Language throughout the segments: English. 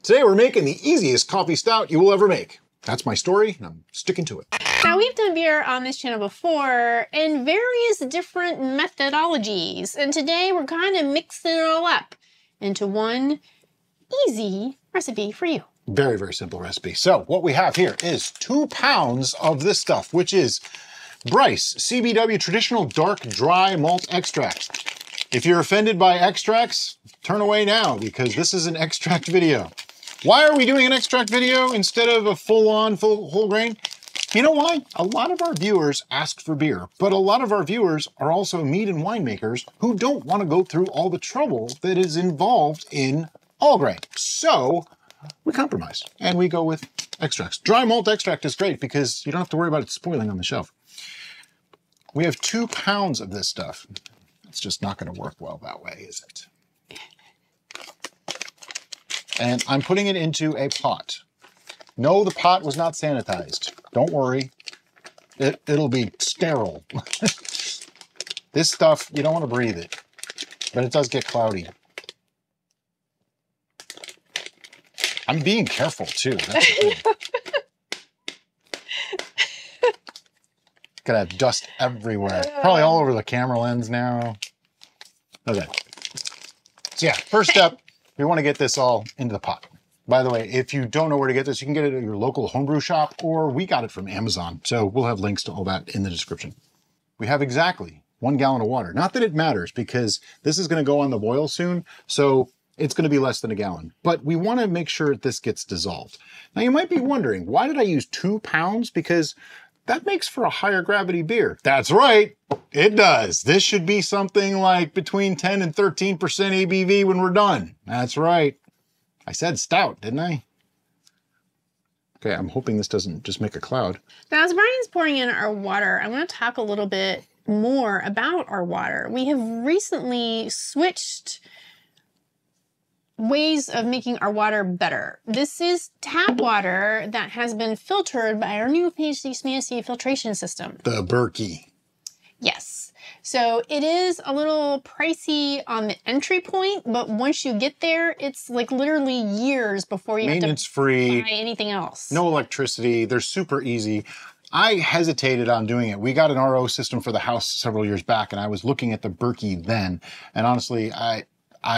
Today we're making the easiest coffee stout you will ever make. That's my story, and I'm sticking to it. Now, we've done beer on this channel before in various different methodologies, and today we're kind of mixing it all up into one easy recipe for you. Very, very simple recipe. So what we have here is 2 pounds of this stuff, which is Bryce CBW Traditional Dark Dry Malt Extract. If you're offended by extracts, turn away now because this is an extract video. Why are we doing an extract video instead of a full-on, full whole grain? You know why? A lot of our viewers ask for beer, but a lot of our viewers are also mead and winemakers who don't want to go through all the trouble that is involved in all grain. So we compromise and we go with extracts. Dry malt extract is great because you don't have to worry about it spoiling on the shelf. We have 2 pounds of this stuff. It's just not going to work well that way, is it? And I'm putting it into a pot. No, the pot was not sanitized. Don't worry. It'll be sterile. This stuff, you don't want to breathe it, but it does get cloudy. I'm being careful too. That's the thing. Gonna have dust everywhere. Probably all over the camera lens now. Okay. So yeah, first step, we want to get this all into the pot. By the way, if you don't know where to get this, you can get it at your local homebrew shop, or we got it from Amazon. So we'll have links to all that in the description. We have exactly 1 gallon of water. Not that it matters because this is going to go on the boil soon. So it's going to be less than 1 gallon, but we want to make sure this gets dissolved. Now you might be wondering, why did I use 2 pounds? Because that makes for a higher gravity beer. That's right, it does. This should be something like between 10 and 13% ABV when we're done. That's right. I said stout, didn't I? Okay, I'm hoping this doesn't just make a cloud. Now, as Brian's pouring in our water, I want to talk a little bit more about our water. We have recently switched ways of making our water better. This is tap water that has been filtered by our new fancy filtration system. The Berkey. Yes. So it is a little pricey on the entry point, but once you get there, it's like literally years before you have to Maintenance-free, buy anything else. no electricity. They're super easy. I hesitated on doing it. We got an RO system for the house several years back, and I was looking at the Berkey then. And honestly, I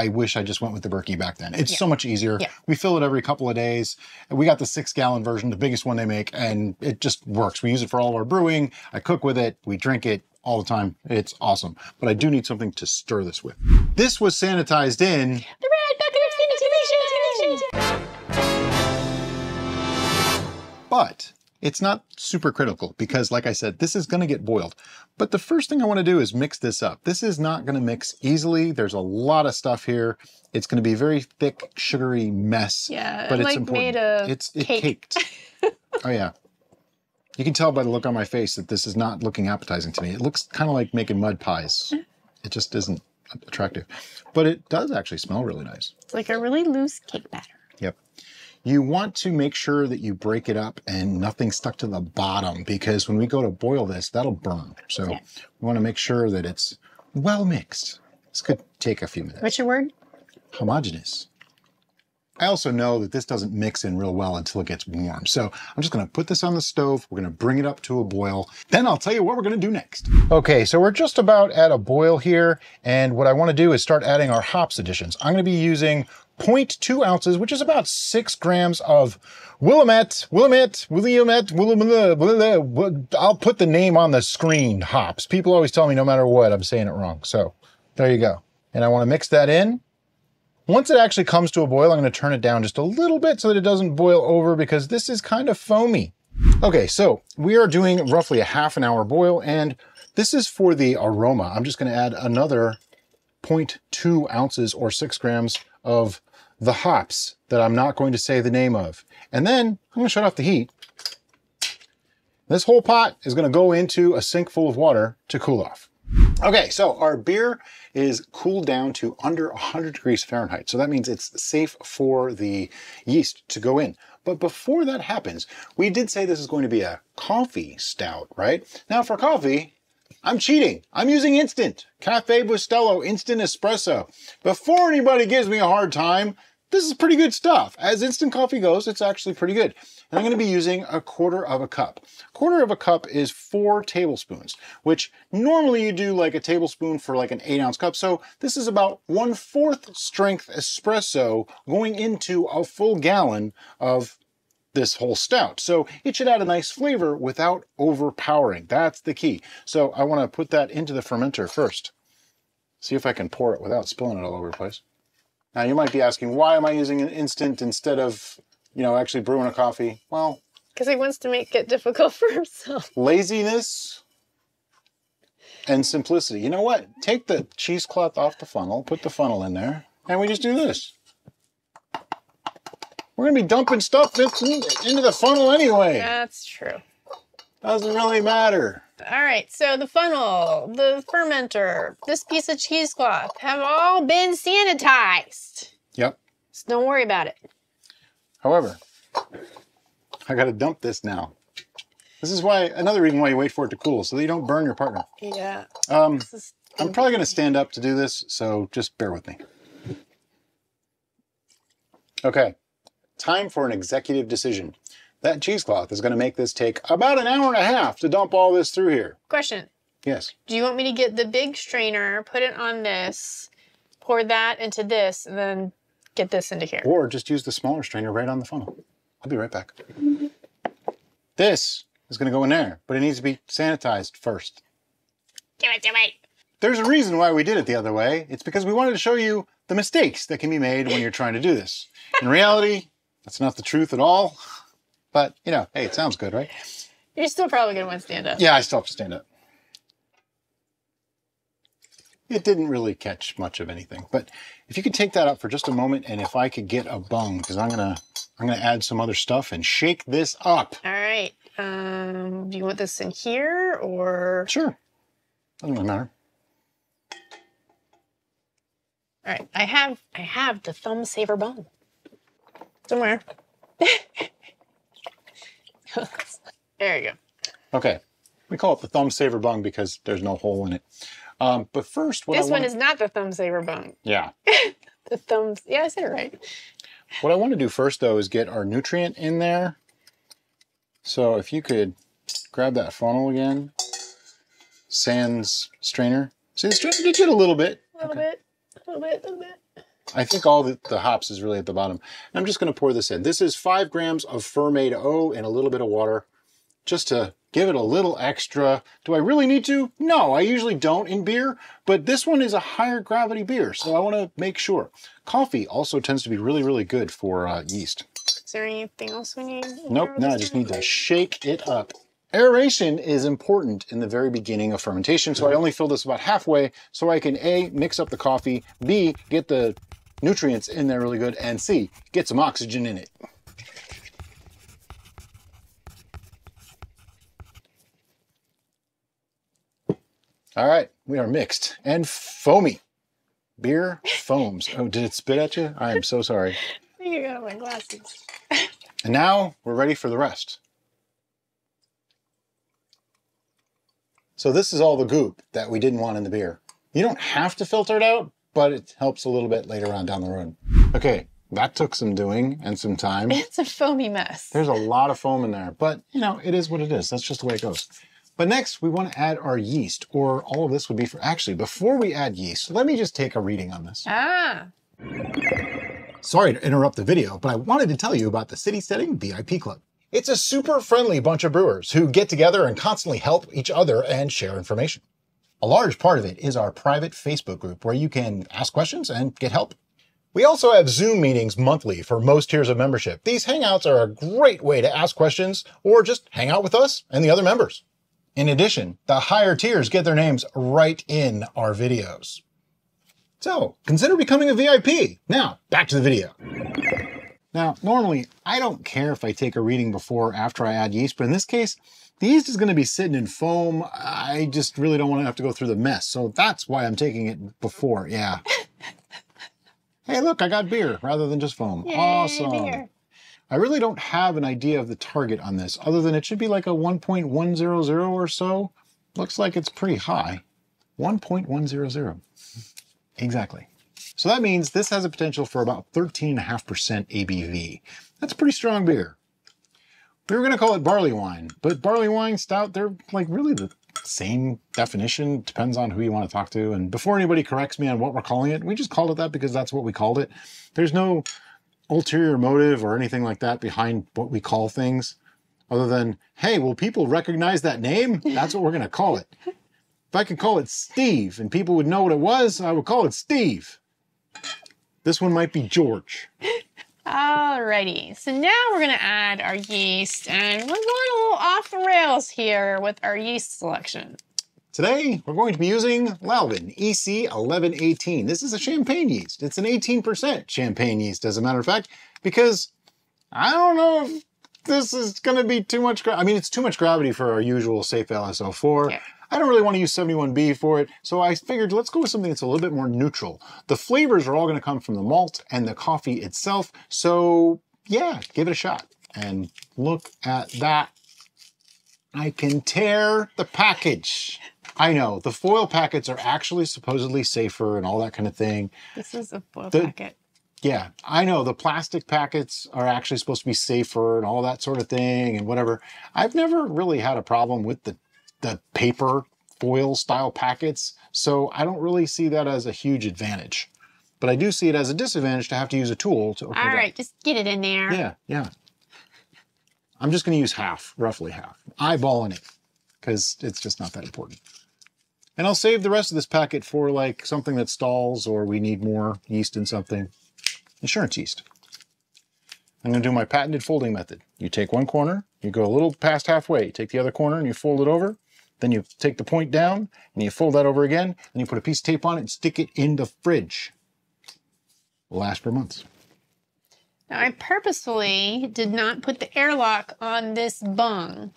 wish I just went with the Berkey back then. It's so much easier. Yeah. We fill it every couple of days. We got the 6-gallon version, the biggest one they make, and it just works. We use it for all of our brewing. I cook with it. We drink it all the time. It's awesome. But I do need something to stir this with. This was sanitized in the red bucket of sanitization. But it's not super critical because, like I said, this is going to get boiled. But the first thing I want to do is mix this up. This is not going to mix easily. There's a lot of stuff here. It's going to be a very thick, sugary mess. Yeah, but like it's important. Made of It's cake. Caked. Oh yeah. You can tell by the look on my face that this is not looking appetizing to me. It looks kind of like making mud pies. It just isn't attractive. But it does actually smell really nice. It's like a really loose cake batter. Yep. You want to make sure that you break it up and nothing's stuck to the bottom, because when we go to boil this, that'll burn. So we want to make sure that it's well mixed. This could take a few minutes. What's your word? Homogeneous. I also know that this doesn't mix in real well until it gets warm. So I'm just going to put this on the stove. We're going to bring it up to a boil. Then I'll tell you what we're going to do next. Okay, so we're just about at a boil here. And what I want to do is start adding our hops additions. I'm going to be using 0.2 ounces, which is about 6 grams of Willamette, I'll put the name on the screen, hops. People always tell me no matter what, I'm saying it wrong. So there you go. And I want to mix that in. Once it actually comes to a boil, I'm going to turn it down just a little bit so that it doesn't boil over, because this is kind of foamy. Okay, so we are doing roughly a ½ an hour boil, and this is for the aroma. I'm just going to add another 0.2 ounces or 6 grams of the hops that I'm not going to say the name of. And then I'm going to shut off the heat. This whole pot is going to go into a sink full of water to cool off. Okay, so our beer is cooled down to under 100 degrees Fahrenheit. So that means it's safe for the yeast to go in. But before that happens, we did say this is going to be a coffee stout, right? Now for coffee, I'm cheating. I'm using instant. Cafe Bustelo Instant Espresso. Before anybody gives me a hard time, this is pretty good stuff. As instant coffee goes, it's actually pretty good. And I'm going to be using 1/4 cup. 1/4 cup is 4 tablespoons, which normally you do like a tablespoon for like an 8-ounce cup. So this is about 1/4 strength espresso going into a full gallon of this whole stout. So it should add a nice flavor without overpowering. That's the key. So I want to put that into the fermenter first. See if I can pour it without spilling it all over the place. Now you might be asking, why am I using an instant instead of, you know, actually brewing a coffee? Well, because he wants to make it difficult for himself. Laziness and simplicity. You know what? Take the cheesecloth off the funnel, put the funnel in there, and we just do this. We're going to be dumping stuff into the funnel anyway. That's true. Doesn't really matter. All right, so the funnel, the fermenter, this piece of cheesecloth have all been sanitized. Yep. So don't worry about it. However, I got to dump this now. This is why, another reason why you wait for it to cool, so that you don't burn your partner. Yeah. I'm probably going to stand up to do this, so just bear with me. Okay, time for an executive decision. That cheesecloth is going to make this take about 1.5 hours to dump all this through here. Question. Yes. Do you want me to get the big strainer, put it on this, pour that into this, and then get this into here? Or just use the smaller strainer right on the funnel. I'll be right back. This is going to go in there, but it needs to be sanitized first. Do it. There's a reason why we did it the other way. It's because we wanted to show you the mistakes that can be made when you're trying to do this. In reality, that's not the truth at all. But, you know, hey, it sounds good, right? You're still probably going to want to stand up. Yeah, I still have to stand up. It didn't really catch much of anything. But if you could take that up for just a moment, and if I could get a bung, because I'm gonna add some other stuff and shake this up. All right. Do you want this in here or? Sure. Doesn't really matter. All right. I have the thumb saver bung somewhere. There you go. Okay. We call it the thumb saver bung because there's no hole in it. But first, this one is not the thumb saver bung. Yeah. The thumbs. Yeah, I said it right. What I want to do first, though, is get our nutrient in there. So if you could grab that funnel again, sans strainer. See, the strainer did get a little bit. A little bit. I think all the hops is really at the bottom. I'm just going to pour this in. This is 5 grams of fermented O and a little bit of water, just to give it a little extra. Do I really need to? No, I usually don't in beer, but this one is a higher gravity beer, so I want to make sure. Coffee also tends to be really, really good for yeast. Is there anything else we need? Nope, no, I just need to shake it up. Aeration is important in the very beginning of fermentation, so I only fill this about halfway so I can A, mix up the coffee, B, get the nutrients in there really good, and C, get some oxygen in it. All right, we are mixed and foamy. Beer foams. Oh, did it spit at you? I am so sorry. I think I got my glasses. And now we're ready for the rest. So this is all the goop that we didn't want in the beer. You don't have to filter it out, but it helps a little bit later on down the road. Okay, that took some doing and some time. It's a foamy mess. There's a lot of foam in there, but you know, it is what it is. That's just the way it goes. But next we want to add our yeast, or all of this would be for, actually, before we add yeast, let me just take a reading on this. Sorry to interrupt the video, but I wanted to tell you about the City Steading VIP Club. It's a super friendly bunch of brewers who get together and constantly help each other and share information. A large part of it is our private Facebook group where you can ask questions and get help. We also have Zoom meetings monthly for most tiers of membership. These hangouts are a great way to ask questions or just hang out with us and the other members. In addition, the higher tiers get their names right in our videos. So consider becoming a VIP. Now, back to the video. Now, normally, I don't care if I take a reading before or after I add yeast, but in this case, the yeast is going to be sitting in foam. I just really don't want to have to go through the mess. So that's why I'm taking it before, yeah. Hey, look, I got beer rather than just foam. Yay, awesome. beer. I really don't have an idea of the target on this, other than it should be like a 1.100 or so. Looks like it's pretty high. 1.100. Exactly. So that means this has a potential for about 13.5% ABV. That's a pretty strong beer. We were going to call it barley wine, but barley wine, stout, they're like really the same definition. Depends on who you want to talk to. And before anybody corrects me on what we're calling it, we just called it that because that's what we called it. There's no ulterior motive or anything like that behind what we call things other than, hey, will people recognize that name? That's what we're going to call it. If I could call it Steve and people would know what it was, I would call it Steve. This one might be George. Alrighty, so now we're gonna add our yeast, and we're going a little off the rails here with our yeast selection. Today, we're going to be using Lalvin EC 1118. This is a champagne yeast. It's an 18% champagne yeast, as a matter of fact, because I don't know if this is gonna be too much, I mean, it's too much gravity for our usual safe LSO4. Yeah. I don't really want to use 71B for it, so I figured let's go with something that's a little bit more neutral. The flavors are all going to come from the malt and the coffee itself, so yeah, give it a shot. And look at that. I can tear the package. I know, the foil packets are actually supposedly safer and all that kind of thing. This is a foil packet. Yeah, I know, the plastic packets are actually supposed to be safer and all that sort of thing and whatever. I've never really had a problem with the paper foil style packets, so I don't really see that as a huge advantage. But I do see it as a disadvantage to have to use a tool to open it up. All right, just get it in there. Yeah, yeah. I'm just going to use half, roughly half. Eyeballing it, because it's just not that important. And I'll save the rest of this packet for like something that stalls or we need more yeast in something. Insurance yeast. I'm going to do my patented folding method. You take one corner, you go a little past halfway, you take the other corner and you fold it over. Then you take the point down and you fold that over again and you put a piece of tape on it and stick it in the fridge. Will last for months. Now I purposefully did not put the airlock on this bung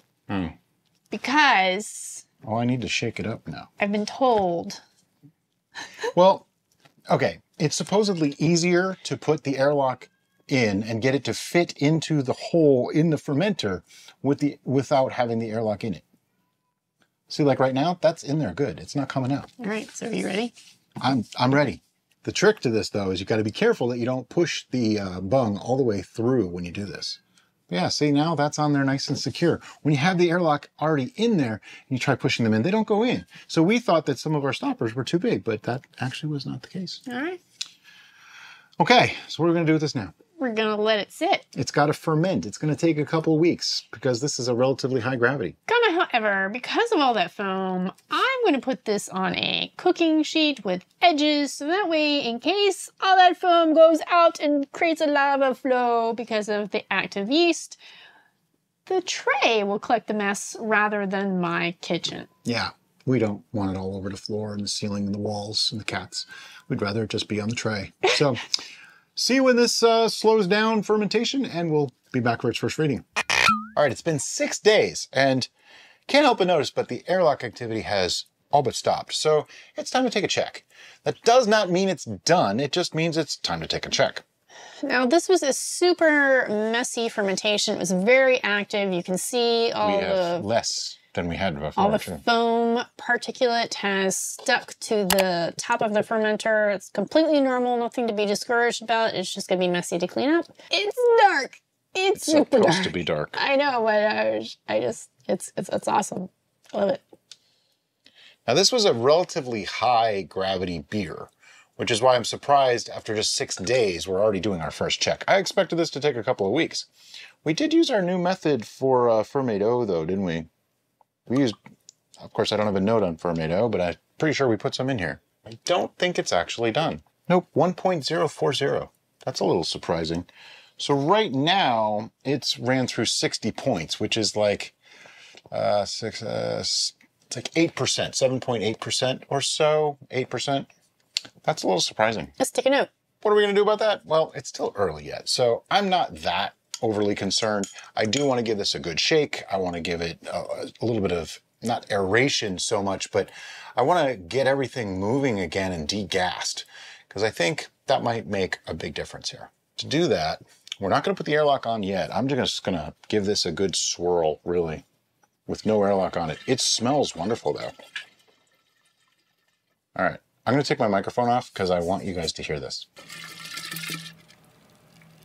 because... Oh, I need to shake it up now. I've been told. Well, okay. It's supposedly easier to put the airlock in and get it to fit into the hole in the fermenter without having the airlock in it. See, like right now, that's in there good. It's not coming out. All right, so are you ready? I'm ready. The trick to this, though, is you got to be careful that you don't push the bung all the way through when you do this. Yeah, see, now that's on there nice and secure. When you have the airlock already in there and you try pushing them in, they don't go in. So we thought that some of our stoppers were too big, but that actually was not the case. All right. Okay, so what are we going to do with this now? We're going to let it sit. It's got to ferment. It's going to take a couple of weeks because this is a relatively high gravity. However, because of all that foam, I'm going to put this on a cooking sheet with edges, so that way, in case all that foam goes out and creates a lava flow because of the active yeast, the tray will collect the mess rather than my kitchen. Yeah, we don't want it all over the floor and the ceiling and the walls and the cats. We'd rather it just be on the tray. So... See when this slows down fermentation, and we'll be back for its first reading. All right, it's been 6 days, and can't help but notice, but the airlock activity has all but stopped. So it's time to take a check. That does not mean it's done. It just means it's time to take a check. Now, this was a super messy fermentation. It was very active. You can see all less than we had before. All the foam particulate has stuck to the top of the fermenter. It's completely normal, nothing to be discouraged about. It's just gonna be messy to clean up. It's dark. It's super dark. It's supposed to be dark. I know, but it's awesome. I love it. Now this was a relatively high gravity beer, which is why I'm surprised after just 6 days we're already doing our first check. I expected this to take a couple of weeks. We did use our new method for Fermento though, didn't we? We used, of course, I don't have a note on Fermento, but I'm pretty sure we put some in here. I don't think it's actually done. Nope, 1.040. That's a little surprising. So right now, it's ran through 60 points, which is like it's like 8%, 7.8% or so, 8%. That's a little surprising. Let's take a note. What are we going to do about that? Well, it's still early yet, so I'm not that overly concerned. I do want to give this a good shake. I want to give it a little bit of, not aeration so much, but I want to get everything moving again and degassed, because I think that might make a big difference here. To do that, we're not going to put the airlock on yet. I'm just going to give this a good swirl, really, with no airlock on it. It smells wonderful, though. All right, I'm gonna take my microphone off because I want you guys to hear this.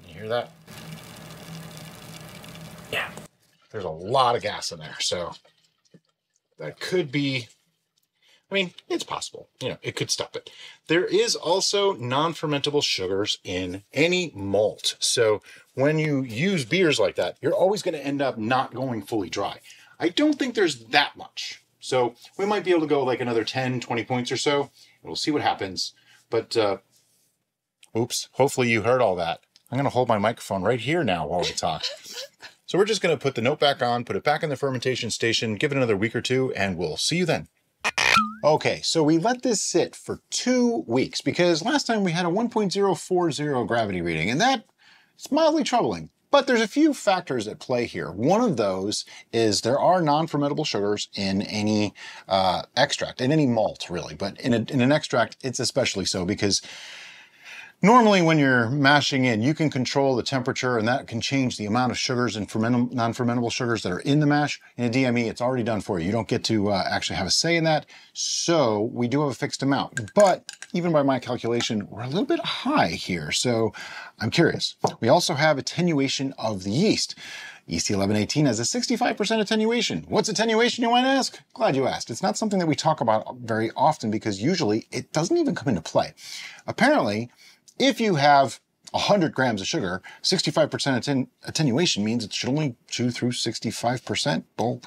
You hear that? Yeah. There's a lot of gas in there, so that could be, I mean, it's possible. You know, it could stop it. There is also non-fermentable sugars in any malt. So when you use beers like that, you're always going to end up not going fully dry. I don't think there's that much. So we might be able to go like another 10, 20 points or so. We'll see what happens. But, oops, hopefully you heard all that. I'm going to hold my microphone right here now while we talk. So we're just going to put the note back on, put it back in the fermentation station, give it another week or two, and we'll see you then. Okay, so we let this sit for 2 weeks because last time we had a 1.040 gravity reading, and that is mildly troubling. But there's a few factors at play here. One of those is there are non-fermentable sugars in any extract, in any malt really, but in an extract it's especially so because normally when you're mashing in, you can control the temperature and that can change the amount of sugars and non-fermentable sugars that are in the mash. In a DME, it's already done for you. You don't get to actually have a say in that. So we do have a fixed amount, but even by my calculation, we're a little bit high here. So I'm curious. We also have attenuation of the yeast. Yeast 1118 has a 65% attenuation. What's attenuation, you might ask? Glad you asked. It's not something that we talk about very often because usually it doesn't even come into play. Apparently, if you have 100 grams of sugar, 65% attenuation means it should only chew through 65%. Well,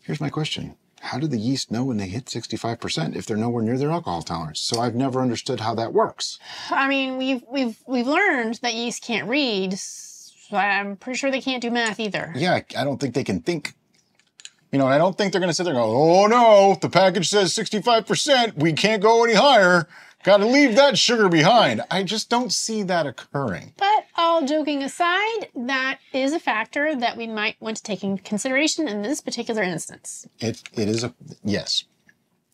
here's my question. How do the yeast know when they hit 65% if they're nowhere near their alcohol tolerance? So I've never understood how that works. I mean, we've learned that yeast can't read, so I'm pretty sure they can't do math either. Yeah, I don't think they can think. You know, and I don't think they're going to sit there and go, oh no, the package says 65%, we can't go any higher. Got to leave that sugar behind. I just don't see that occurring. But all joking aside, that is a factor that we might want to take into consideration in this particular instance. It is yes.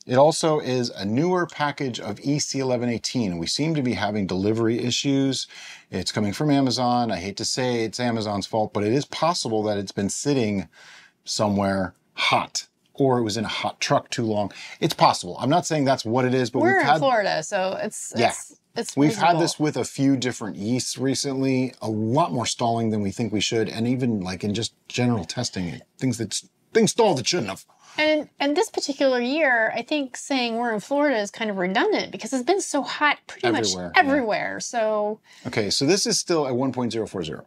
It also is a newer package of EC1118. We seem to be having delivery issues. It's coming from Amazon. I hate to say it's Amazon's fault, but it is possible that it's been sitting somewhere hot, or it was in a hot truck too long. It's possible. I'm not saying that's what it is, but we're in Florida, so it's we've had this with a few different yeasts recently, a lot more stalling than we think we should, and even like in just general testing, things stalled that shouldn't have. And this particular year, I think saying we're in Florida is kind of redundant because it's been so hot pretty much everywhere. Yeah. So okay, so this is still at 1.040.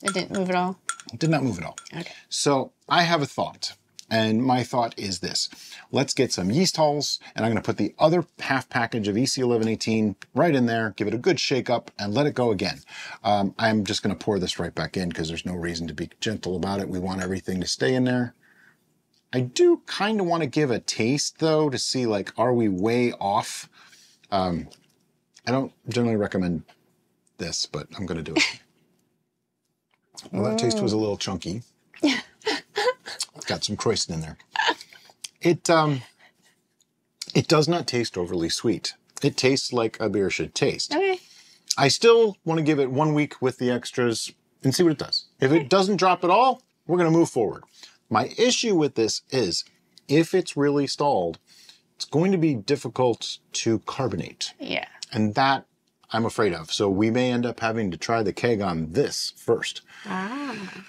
It didn't move at all? It did not move at all. Okay. So I have a thought. And my thought is this. Let's get some yeast hulls, and I'm going to put the other half package of EC1118 right in there, give it a good shake up, and let it go again. I'm just going to pour this right back in because there's no reason to be gentle about it. We want everything to stay in there. I do kind of want to give a taste, though, to see, like, are we way off? I don't generally recommend this, but I'm going to do it. Well, that taste was a little chunky. Got some croissant in there. It does not taste overly sweet. It tastes like a beer should taste. Okay. I still want to give it 1 week with the extras and see what it does. If it doesn't drop at all, we're going to move forward. My issue with this is if it's really stalled, it's going to be difficult to carbonate. Yeah. And that I'm afraid of. So we may end up having to try the keg on this first. Ah.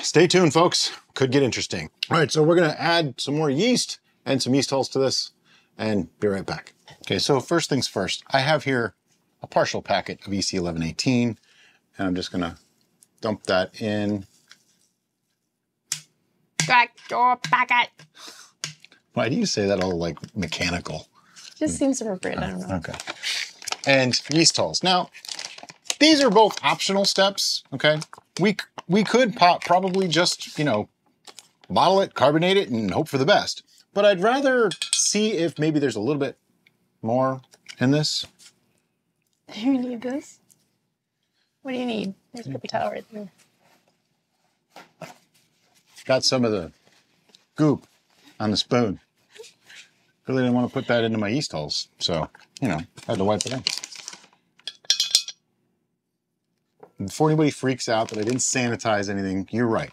Stay tuned, folks. Could get interesting. All right, so we're going to add some more yeast and some yeast hulls to this and be right back. Okay, so first things first. I have here a partial packet of EC1118, and I'm just going to dump that in. Back your packet. Why do you say that all like mechanical? Just seems appropriate, I don't know. Okay. And yeast hulls. Now, these are both optional steps, okay? We could probably just, you know, bottle it, carbonate it, and hope for the best. But I'd rather see if maybe there's a little bit more in this. You need this? What do you need? There's a paper towel right there. Got some of the goop on the spoon. Really didn't want to put that into my yeast hulls, so, you know, had to wipe it out. Before anybody freaks out that I didn't sanitize anything, you're right.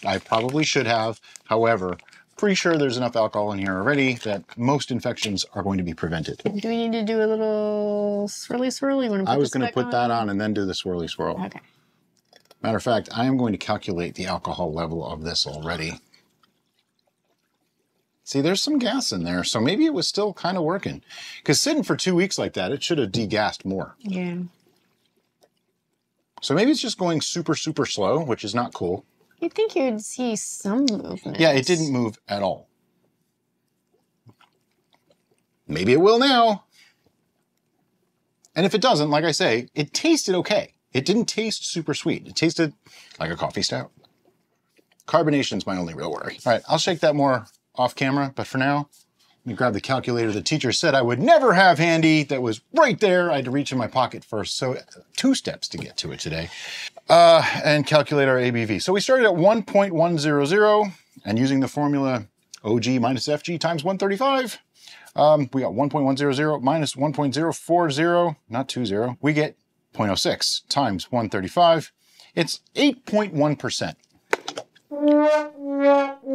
I probably should have. However, pretty sure there's enough alcohol in here already that most infections are going to be prevented. Do we need to do a little swirly swirly? I was going to put that on and then do the swirly swirl. Okay. Matter of fact, I am going to calculate the alcohol level of this already. See, there's some gas in there, so maybe it was still kind of working. Because sitting for 2 weeks like that, it should have degassed more. Yeah. So maybe it's just going super, super slow, which is not cool. You'd think you'd see some movement. Yeah, it didn't move at all. Maybe it will now. And if it doesn't, like I say, it tasted okay. It didn't taste super sweet. It tasted like a coffee stout. Carbonation's my only real worry. All right, I'll shake that more off camera, but for now, let me grab the calculator the teacher said I would never have handy. That was right there. I had to reach in my pocket first. So 2 steps to get to it today. And calculate our ABV. So we started at 1.100 and using the formula OG minus FG times 135, we got 1.100 minus 1.040, not 20. We get 0.06 times 135. It's 8.1%.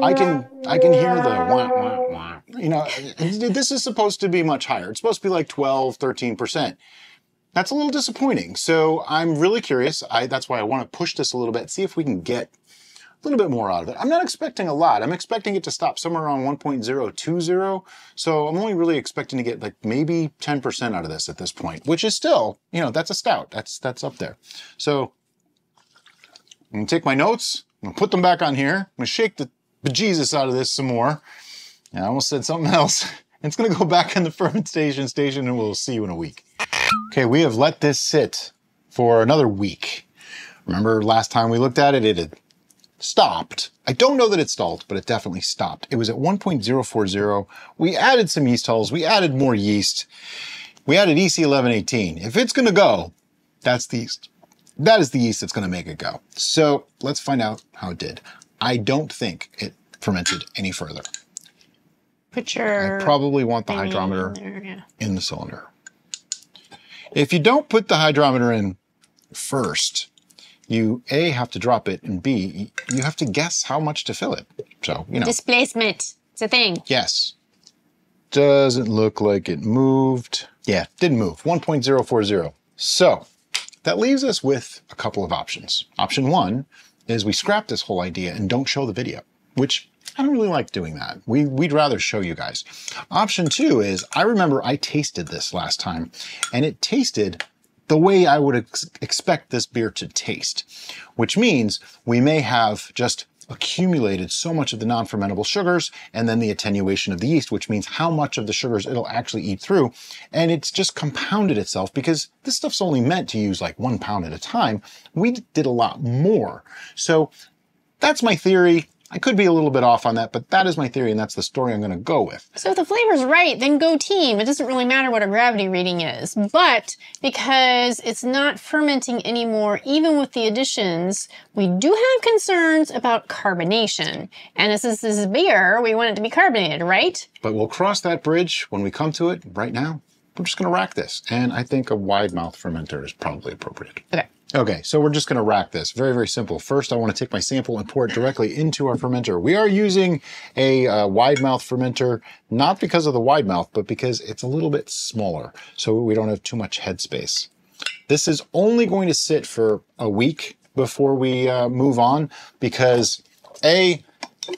I can hear the wah, wah, wah. You know, this is supposed to be much higher. It's supposed to be like 12, 13%. That's a little disappointing. So I'm really curious. That's why I want to push this a little bit, see if we can get a little bit more out of it. I'm not expecting a lot. I'm expecting it to stop somewhere around 1.020. So I'm only really expecting to get like maybe 10% out of this at this point, which is still, you know, that's a stout. That's up there. So I'm gonna take my notes, I'm gonna put them back on here. I'm gonna shake the bejesus out of this some more. And I almost said something else. It's gonna go back in the fermentation station and we'll see you in a week. Okay, we have let this sit for another week. Remember last time we looked at it, it had stopped. I don't know that it stalled, but it definitely stopped. It was at 1.040. We added some yeast hulls. We added more yeast. We added EC1118. If it's gonna go, that's the yeast. That is the yeast that's gonna make it go. So let's find out how it did. I don't think it fermented any further. I probably want the hydrometer in the cylinder. If you don't put the hydrometer in first, you A, have to drop it, and B, you have to guess how much to fill it. So, you know. Displacement. It's a thing. Yes. Doesn't look like it moved. Yeah, didn't move. 1.040. So that leaves us with a couple of options. Option 1 is we scrap this whole idea and don't show the video, which I don't really like doing that. We'd rather show you guys. Option 2 is, I remember I tasted this last time and it tasted the way I would expect this beer to taste, which means we may have just accumulated so much of the non-fermentable sugars and then the attenuation of the yeast, which means how much of the sugars it'll actually eat through. And it's just compounded itself because this stuff's only meant to use like 1 pound at a time. We did a lot more. So that's my theory. I could be a little bit off on that, but that is my theory, and that's the story I'm going to go with. So if the flavor's right, then go team. It doesn't really matter what a gravity reading is. But because it's not fermenting anymore, even with the additions, we do have concerns about carbonation. And as this is beer, we want it to be carbonated, right? But we'll cross that bridge when we come to it. Right now, we're just going to rack this. And I think a wide mouth fermenter is probably appropriate. Okay. Okay, so we're just gonna rack this. Very, very simple. First, I wanna take my sample and pour it directly into our fermenter. We are using a wide mouth fermenter, not because of the wide mouth, but because it's a little bit smaller, so we don't have too much headspace. This is only going to sit for a week before we move on, because A,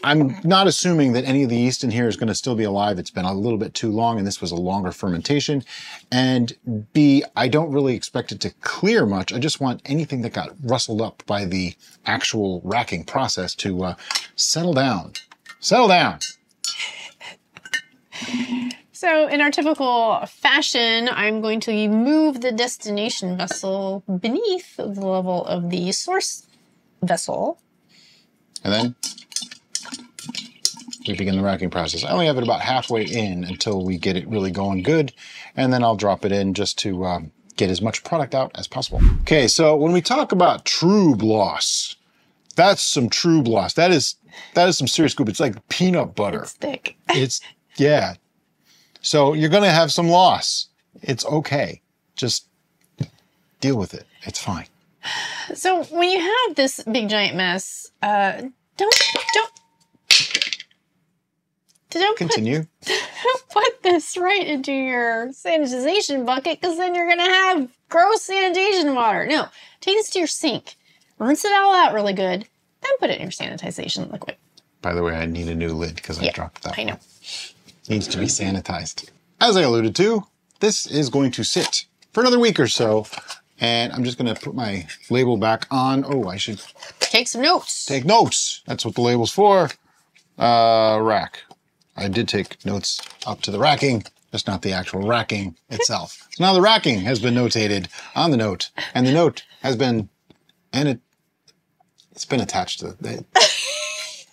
I'm not assuming that any of the yeast in here is going to still be alive. It's been a little bit too long, and this was a longer fermentation. And B, I don't really expect it to clear much. I just want anything that got rustled up by the actual racking process to settle down. Settle down. So in our typical fashion, I'm going to move the destination vessel beneath the level of the source vessel. And then we begin the racking process. I only have it about halfway in until we get it really going good, and then I'll drop it in just to get as much product out as possible. Okay, so when we talk about true gloss, that's some true gloss. That is some serious scoop. It's like peanut butter. It's thick. It's, yeah. So you're gonna have some loss. It's okay. Just deal with it. It's fine. So when you have this big giant mess, don't Don't continue. Put this right into your sanitization bucket, because then you're going to have gross sanitation water. No, take this to your sink. Rinse it all out really good. Then put it in your sanitization liquid. By the way, I need a new lid because I dropped that. I know. Needs to be sanitized. As I alluded to, this is going to sit for another week or so. And I'm just going to put my label back on. Oh, I should take some notes. Take notes. That's what the label's for. Rack. I did take notes up to the racking, just not the actual racking itself. So now the racking has been notated on the note, and the note has been, it's been attached to the,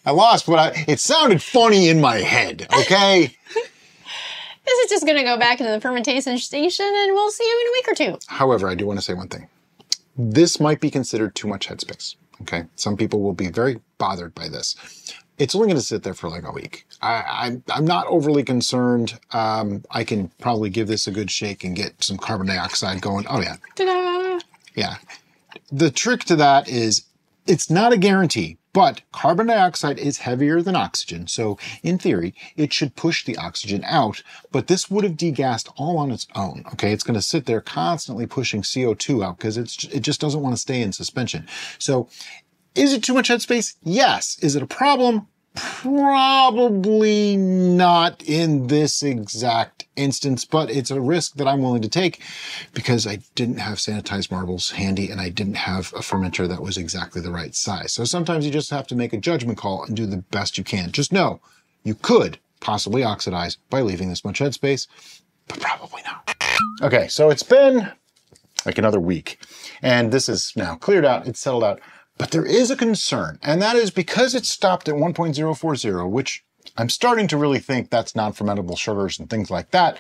I lost, but it sounded funny in my head, okay? This is just going to go back into the fermentation station, and we'll see you in a week or two. However, I do want to say one thing. This might be considered too much headspace, okay? Some people will be very bothered by this. It's only going to sit there for like a week. I'm not overly concerned. I can probably give this a good shake and get some carbon dioxide going. Oh, yeah. Ta-da! Yeah. The trick to that is it's not a guarantee, but carbon dioxide is heavier than oxygen. So in theory, it should push the oxygen out, but this would have degassed all on its own. Okay. It's going to sit there constantly pushing CO2 out because it just doesn't want to stay in suspension. So is it too much headspace? Yes. Is it a problem? Probably not in this exact instance, but it's a risk that I'm willing to take because I didn't have sanitized marbles handy and I didn't have a fermenter that was exactly the right size. So sometimes you just have to make a judgment call and do the best you can. Just know you could possibly oxidize by leaving this much headspace, but probably not. Okay, so it's been like another week and this is now cleared out, it's settled out. But there is a concern, and that is because it stopped at 1.040, which I'm starting to really think that's non-fermentable sugars and things like that,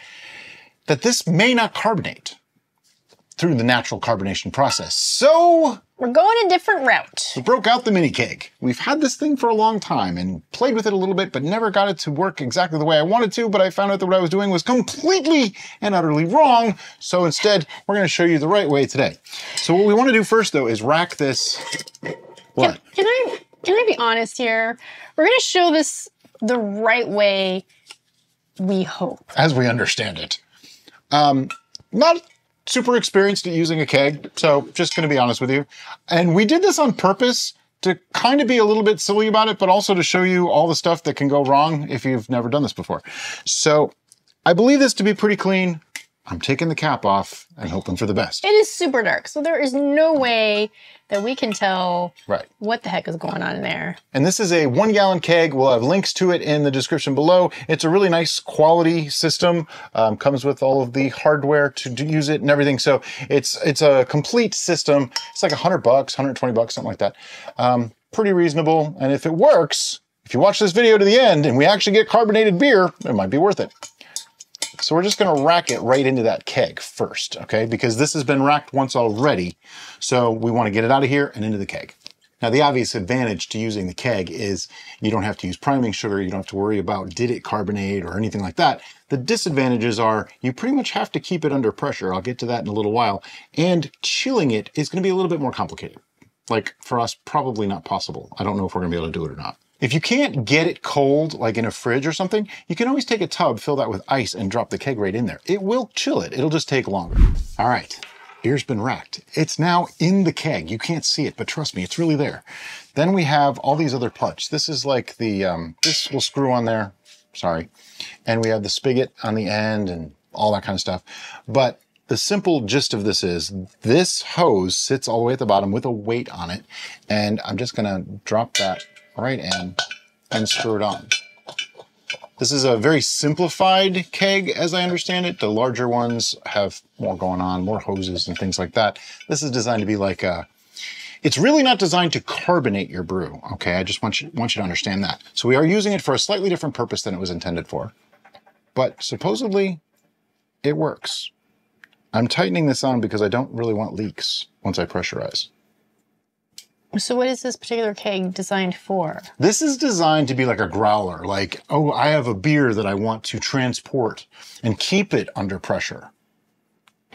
that this may not carbonate through the natural carbonation process. So we're going a different route. We broke out the mini keg. We've had this thing for a long time and played with it a little bit, but never got it to work exactly the way I wanted to, but I found out that what I was doing was completely and utterly wrong. So instead, we're going to show you the right way today. So what we want to do first, though, is rack this. What? Can I be honest here? We're going to show this the right way, we hope. As we understand it. Not super experienced at using a keg, so just going to be honest with you. And we did this on purpose to kind of be a little bit silly about it, but also to show you all the stuff that can go wrong if you've never done this before. So I believe this to be pretty clean. I'm taking the cap off and hoping for the best. It is super dark, so there is no way that we can tell what the heck is going on in there. And this is a 1 gallon keg. We'll have links to it in the description below. It's a really nice quality system. Comes with all of the hardware to use it and everything. So it's a complete system. It's like $100, $120, something like that. Pretty reasonable. And if it works, if you watch this video to the end and we actually get carbonated beer, it might be worth it. So we're just going to rack it right into that keg first, okay? Because this has been racked once already. So we want to get it out of here and into the keg. Now, the obvious advantage to using the keg is you don't have to use priming sugar. You don't have to worry about did it carbonate or anything like that. The disadvantages are you pretty much have to keep it under pressure. I'll get to that in a little while. And chilling it is going to be a little bit more complicated. Like for us, probably not possible. I don't know if we're going to be able to do it or not. If you can't get it cold, like in a fridge or something, you can always take a tub, fill that with ice, and drop the keg right in there. It will chill it. It'll just take longer. All right, beer's been racked. It's now in the keg. You can't see it, but trust me, it's really there. Then we have all these other parts. This is like the, this will screw on there, sorry. And we have the spigot on the end and all that kind of stuff. But the simple gist of this is this hose sits all the way at the bottom with a weight on it. And I'm just gonna drop that right in and screw it on. This is a very simplified keg as I understand it. The larger ones have more going on, more hoses and things like that. This is designed to be like a, it's really not designed to carbonate your brew, okay? I just want you to understand that. So we are using it for a slightly different purpose than it was intended for. But supposedly it works. I'm tightening this on because I don't really want leaks once I pressurize. So what is this particular keg designed for? This is designed to be like a growler, like, oh, I have a beer that I want to transport and keep it under pressure.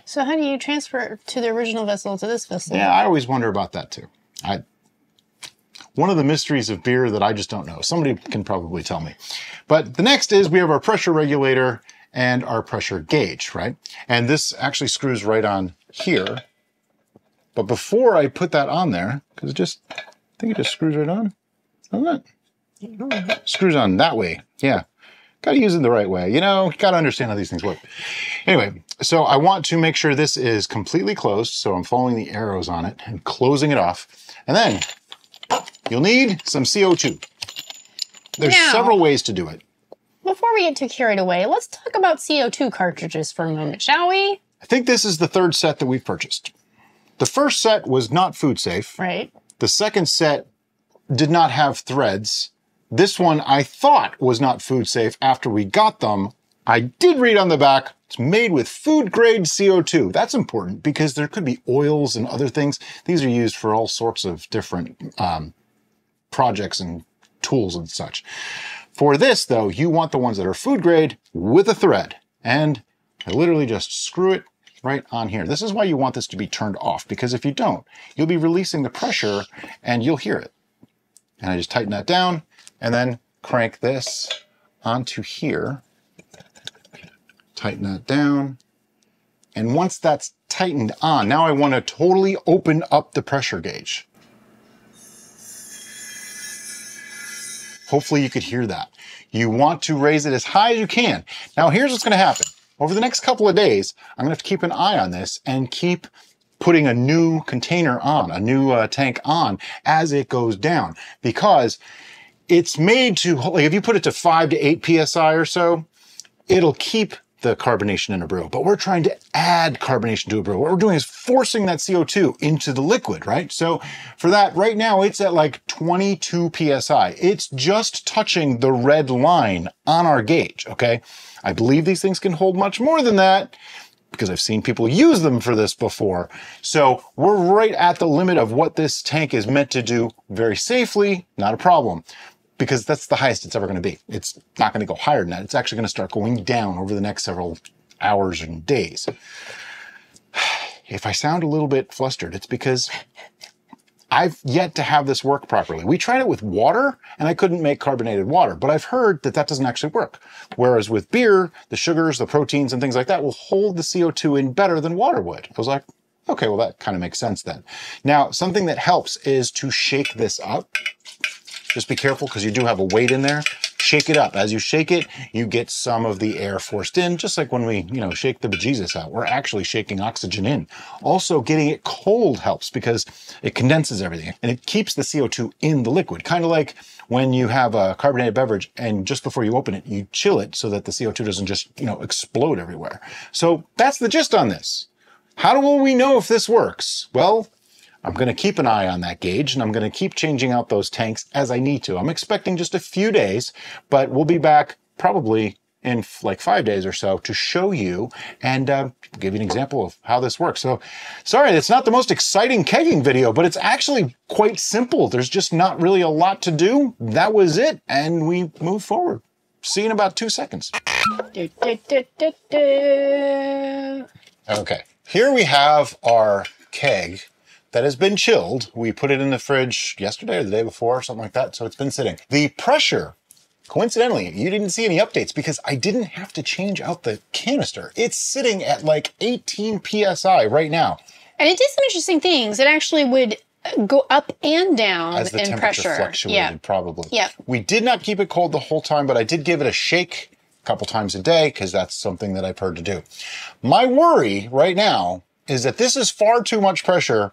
So how do you transfer it to the original vessel to this vessel? Yeah, I always wonder about that too. one of the mysteries of beer that I just don't know. Somebody can probably tell me. But the next is we have our pressure regulator and our pressure gauge, right? And this actually screws right on here. But before I put that on there, because I think it just screws right on, doesn't it? Screws on that way, yeah. Gotta use it the right way, you know, gotta understand how these things work. Anyway, so I want to make sure this is completely closed, so I'm following the arrows on it and closing it off. And then you'll need some CO2. There's several ways to do it. Before we get too carried away, let's talk about CO2 cartridges for a moment, shall we? I think this is the third set that we've purchased. The first set was not food safe. Right. The second set did not have threads. This one I thought was not food safe after we got them. I did read on the back, it's made with food grade CO2. That's important because there could be oils and other things. These are used for all sorts of different projects and tools and such. For this though, you want the ones that are food grade with a thread. And I literally just screw it right on here. This is why you want this to be turned off, because if you don't, you'll be releasing the pressure and you'll hear it. And I just tighten that down and then crank this onto here. Tighten that down. And once that's tightened on, now I want to totally open up the pressure gauge. Hopefully you could hear that. You want to raise it as high as you can. Now here's what's going to happen. Over the next couple of days, I'm going to have to keep an eye on this and keep putting a new container on, a new tank on as it goes down, because it's made to, like if you put it to 5 to 8 PSI or so, it'll keep the carbonation in a brew, but we're trying to add carbonation to a brew. What we're doing is forcing that CO2 into the liquid, right? So for that, right now it's at like 22 PSI. It's just touching the red line on our gauge, okay? I believe these things can hold much more than that because I've seen people use them for this before. So we're right at the limit of what this tank is meant to do very safely, not a problem. Because that's the highest it's ever going to be. It's not going to go higher than that. It's actually going to start going down over the next several hours and days. If I sound a little bit flustered, it's because I've yet to have this work properly. We tried it with water and I couldn't make carbonated water, but I've heard that that doesn't actually work. Whereas with beer, the sugars, the proteins and things like that will hold the CO2 in better than water would. I was like, okay, well that kind of makes sense then. Now, something that helps is to shake this up. Just be careful because you do have a weight in there. Shake it up. As you shake it, you get some of the air forced in, just like when we, shake the bejesus out. We're actually shaking oxygen in. Also, getting it cold helps because it condenses everything and it keeps the CO2 in the liquid. Kind of like when you have a carbonated beverage and just before you open it, you chill it so that the CO2 doesn't just, explode everywhere. So that's the gist on this. How will we know if this works? Well, I'm going to keep an eye on that gauge and I'm going to keep changing out those tanks as I need to. I'm expecting just a few days, but we'll be back probably in like 5 days or so to show you and give you an example of how this works. So sorry, it's not the most exciting kegging video, but it's actually quite simple. There's just not really a lot to do. That was it. And we move forward. See you in about 2 seconds. Okay, here we have our keg that has been chilled. We put it in the fridge yesterday or the day before, something like that, so it's been sitting. The pressure, coincidentally, you didn't see any updates because I didn't have to change out the canister. It's sitting at like 18 PSI right now. And it did some interesting things. It actually would go up and down as the in temperature pressure. Fluctuated, probably. Yeah. We did not keep it cold the whole time, but I did give it a shake a couple times a day because that's something that I've heard to do. My worry right now is that this is far too much pressure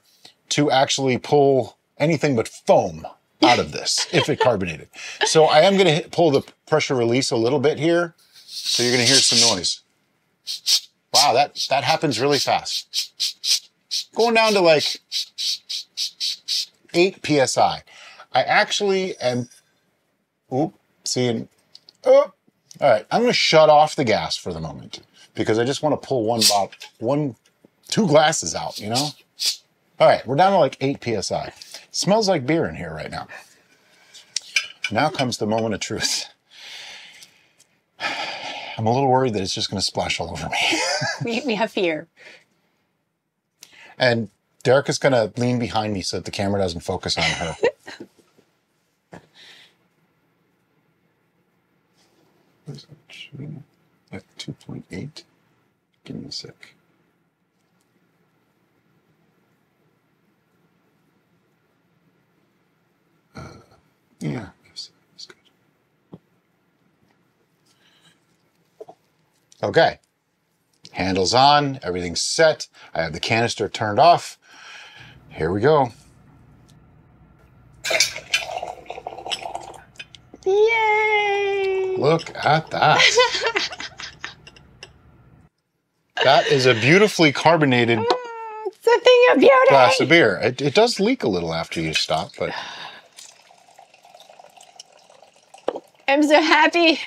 to actually pull anything but foam out of this if it carbonated. So I am going to pull the pressure release a little bit here. So you're going to hear some noise. Wow, that happens really fast. Going down to like 8 PSI. I actually am, all right, I'm going to shut off the gas for the moment because I just want to pull two glasses out, All right, we're down to like 8 PSI. It smells like beer in here right now. Now comes the moment of truth. I'm a little worried that it's just going to splash all over me. we have fear. And Derek is going to lean behind me so that the camera doesn't focus on her. At 2.8. Give me a sec. Yeah, that's good. Okay. Handle's on, everything's set. I have the canister turned off. Here we go. Yay! Look at that. That is a beautifully carbonated It's a thing of beauty. glass of beer. It does leak a little after you stop, but I'm so happy.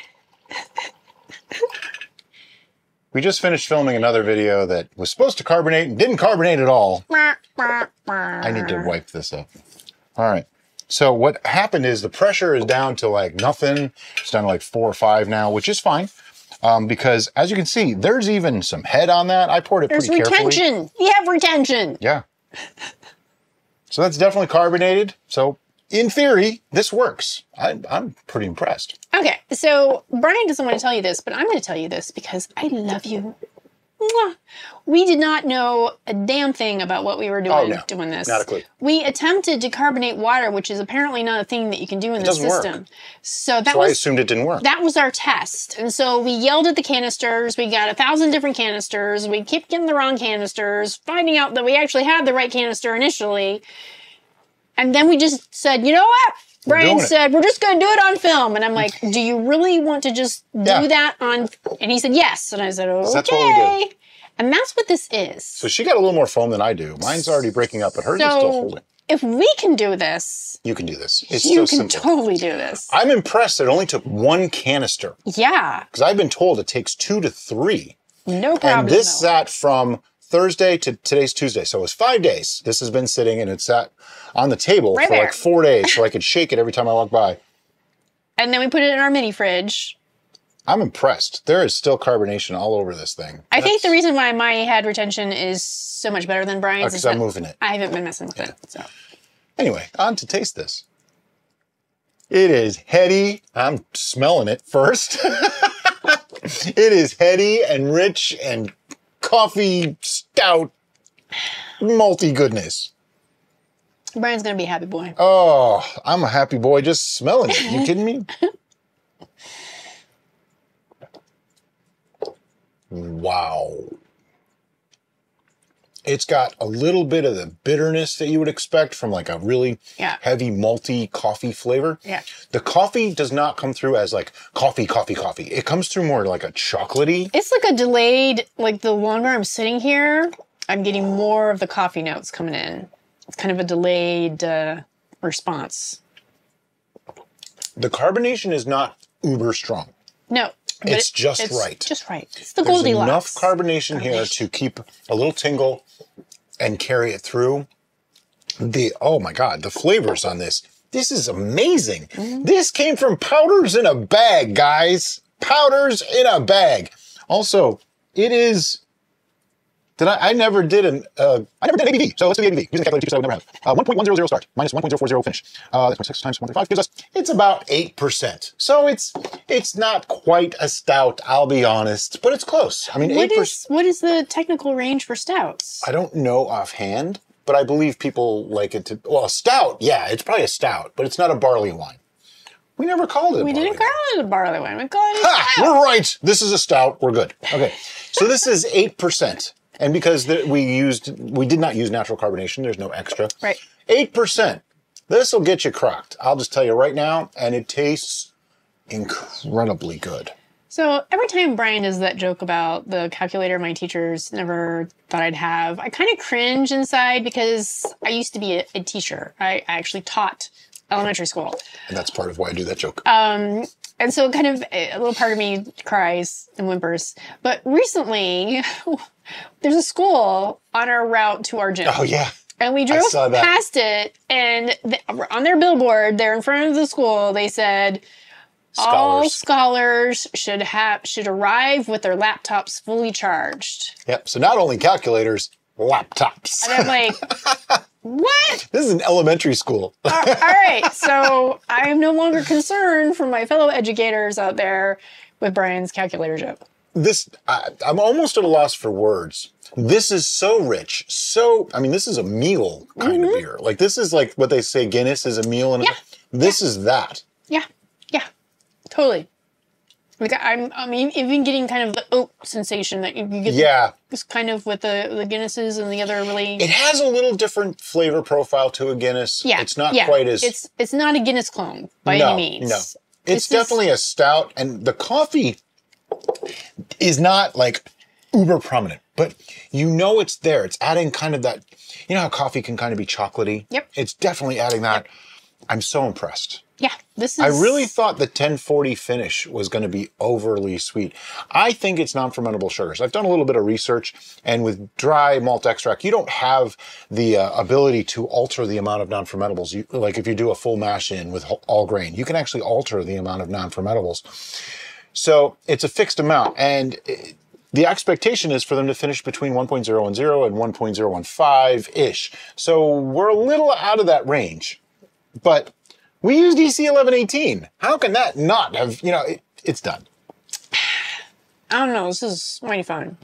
we just finished filming another video that was supposed to carbonate and didn't carbonate at all. I need to wipe this up. All right. So what happened is the pressure is down to like nothing. It's down to like 4 or 5 now, which is fine. Because as you can see, there's even some head on that. I poured it pretty carefully. There's retention. You have retention. Yeah. So that's definitely carbonated. So in theory, this works. I'm pretty impressed. Okay, so Brian doesn't want to tell you this, but I'm going to tell you this because I love you. Mwah. We did not know a damn thing about what we were doing doing this. Not a clue. We attempted to carbonate water, which is apparently not a thing that you can do in the system. Work. So I assumed it didn't work. That was our test. And so we yelled at the canisters. We got 1,000 different canisters. We kept getting the wrong canisters, finding out that we actually had the right canister initially. And then we just said, you know what? Brian said, we're just going to do it on film. And I'm like, do you really want to just do that on... And he said, yes. And I said, okay. That's what we did. And that's what this is. So she got a little more foam than I do. Mine's already breaking up, but hers is still holding. If we can do this... You can do this. It's you so can simple. totally do this. I'm impressed it only took 1 canister. Yeah. Because I've been told it takes 2 to 3. No problem. And this sat from Thursday to today's Tuesday. So it was 5 days. This has been sitting and it sat on the table for like 4 days so I could shake it every time I walk by. And then we put it in our mini fridge. I'm impressed. There is still carbonation all over this thing. I think the reason why my head retention is so much better than Brian's is because I'm moving it. I haven't been messing with it. So. Anyway, on to taste this. It is heady. I'm smelling it first. It is heady and rich and coffee, stout, malty goodness. Brian's going to be a happy boy. Oh, I'm a happy boy just smelling it. You kidding me? Wow. It's got a little bit of the bitterness that you would expect from like a really heavy malty coffee flavor. Yeah. The coffee does not come through as like coffee. It comes through more like a chocolatey. It's like a delayed, like the longer I'm sitting here, I'm getting more of the coffee notes coming in. It's kind of a delayed response. The carbonation is not uber strong. No. It's just right. Just right. It's the Goldilocks. There's enough carbonation here to keep a little tingle and carry it through. Oh my God, the flavors on this. This is amazing. Mm-hmm. This came from powders in a bag, guys. Powders in a bag. Also, it is... I never did ABV, so let's do the ABV. Using the calculator, so I would never have. 1.100 start, minus 1.040 finish. That's 0.6 times 1.5 gives us, it's about 8%. So it's not quite a stout, I'll be honest, but it's close. I mean, 8%. What is the technical range for stouts? I don't know offhand, but I believe people like it to, well, a stout, yeah, it's probably a stout, but it's not a barley wine. We never called it a barley wine. We didn't call it a barley wine, we called it a stout. We're right, this is a stout, we're good. Okay, so this is 8%. And because we did not use natural carbonation, there's no extra. Right. 8%. This will get you crocked. I'll just tell you right now, and it tastes incredibly good. So every time Brian does that joke about the calculator my teachers never thought I'd have, I kind of cringe inside because I used to be a teacher. I actually taught elementary school. And that's part of why I do that joke. And so kind of a little part of me cries and whimpers. But recently, there's a school on our route to our gym. Oh, yeah. And we drove past it, and on their billboard, there in front of the school, they said, all scholars should arrive with their laptops fully charged. Yep. So not only calculators, laptops. And I'm like, what? This is an elementary school. All right. So I am no longer concerned for my fellow educators out there. with Brian's calculator joke. I'm almost at a loss for words. This is so rich. I mean, this is a meal kind of beer. Like, this is like what they say Guinness is a meal. And this is that. Yeah. Yeah. Totally. Like, I'm even getting kind of the oat sensation that you get. Yeah. It's kind of with the Guinnesses and the other really... It has a little different flavor profile to a Guinness. Yeah. It's not quite as... It's not a Guinness clone by any means. No. It's definitely a stout, and the coffee is not like uber prominent, but you know it's there. It's adding kind of that, you know how coffee can kind of be chocolatey? Yep. It's definitely adding that. Yep. I'm so impressed. Yeah, this is... I really thought the 1040 finish was going to be overly sweet. I think it's non-fermentable sugars. I've done a little bit of research, and with dry malt extract, you don't have the ability to alter the amount of non-fermentables. Like if you do a full mash in with all grain, you can actually alter the amount of non-fermentables. So it's a fixed amount, and the expectation is for them to finish between 1.010 and 1.015-ish. So we're a little out of that range, but we used EC 1118. How can that not have, it's done. I don't know, this is mighty fun.